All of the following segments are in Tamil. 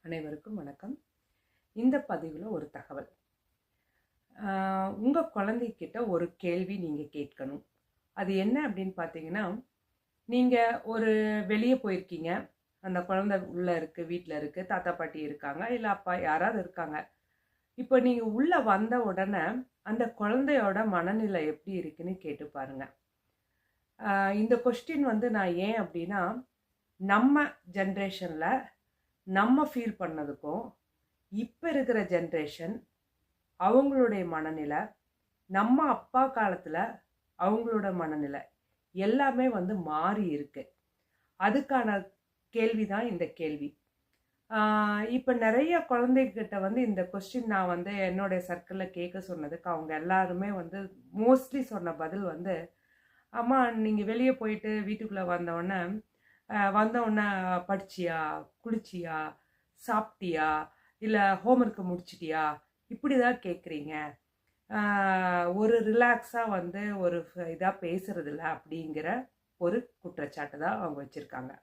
அனைவருக்கும் வணக்கம். இந்த பதிவில் ஒரு தகவல். உங்கள் குழந்தைகிட்ட ஒரு கேள்வி நீங்கள் கேட்கணும். அது என்ன அப்படின்னு பார்த்தீங்கன்னா, நீங்கள் ஒரு வெளியே போயிருக்கீங்க, அந்த குழந்தை உள்ளே இருக்குது, வீட்டில் இருக்குது, தாத்தா பாட்டி இருக்காங்க, இல்லை அப்பா யாராவது இருக்காங்க. இப்போ நீங்கள் உள்ளே வந்த உடனே அந்த குழந்தையோட மனநிலை எப்படி இருக்குன்னு கேட்டு பாருங்க. இந்த கொஸ்டின் நான் ஏன் அப்படின்னா, நம்ம ஜென்ரேஷனில் நம்ம ஃபீல் பண்ணதுக்கும் இப்போ இருக்கிற ஜென்ரேஷன் அவங்களுடைய மனநிலை, நம்ம அப்பா காலத்தில் அவங்களோட மனநிலை எல்லாமே மாறி இருக்கு. அதுக்கான கேள்வி தான் இந்த கேள்வி. இப்போ நிறைய குழந்தைகிட்ட இந்த கொஸ்டின் நான் என்னுடைய சர்க்கிளில் கேட்க சொன்னதுக்கு அவங்க எல்லாருமே மோஸ்ட்லி சொன்ன பதில் அம்மா நீங்கள் வெளியே போயிட்டு வீட்டுக்குள்ளே வந்தவுடனே படிச்சியா, குளிச்சியா, சாப்பிட்டியா, இல்லை ஹோம்ஒர்க்கை முடிச்சிட்டியா, இப்படி தான் கேட்குறீங்க. ஒரு ரிலாக்ஸாக ஒரு இதாக பேசுறதில்ல அப்படிங்கிற ஒரு குற்றச்சாட்டு தான் அவங்க வச்சுருக்காங்க.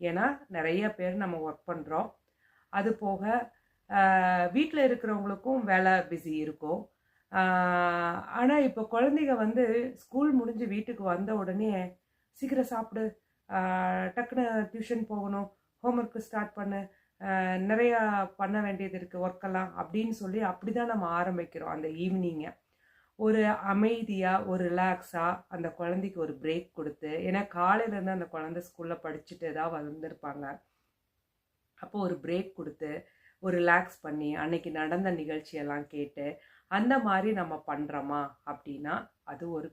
ஏன்னா நிறைய பேர் நம்ம ஒர்க் பண்ணுறோம். அது போக வீட்டில் இருக்கிறவங்களுக்கும் வேலை பிஸி இருக்கும். ஆனால் இப்போ குழந்தைங்க ஸ்கூல் முடிஞ்சு வீட்டுக்கு வந்த உடனே சீக்கிரம் சாப்பிடு, டக்குன்னு டியூஷன் போகணும், ஹோம்ஒர்க்கு ஸ்டார்ட் பண்ணு, நிறையா பண்ண வேண்டியது இருக்குது ஒர்க்கெல்லாம் அப்படின்னு சொல்லி அப்படி தான் நம்ம ஆரம்பிக்கிறோம். அந்த ஈவினிங்கை ஒரு அமைதியாக ஒரு ரிலாக்ஸாக அந்த குழந்தைக்கு ஒரு பிரேக் கொடுத்து, ஏன்னா காலையிலேருந்து அந்த குழந்தை ஸ்கூலில் படிச்சுட்டு தான் வந்திருப்பாங்க. அப்போது ஒரு பிரேக் கொடுத்து ஒரு ரிலாக்ஸ் பண்ணி அன்னைக்கு நடந்த நிகழ்ச்சியெல்லாம் கேட்டு அந்த மாதிரி நம்ம பண்ணுறோமா அப்படின்னா அது ஒரு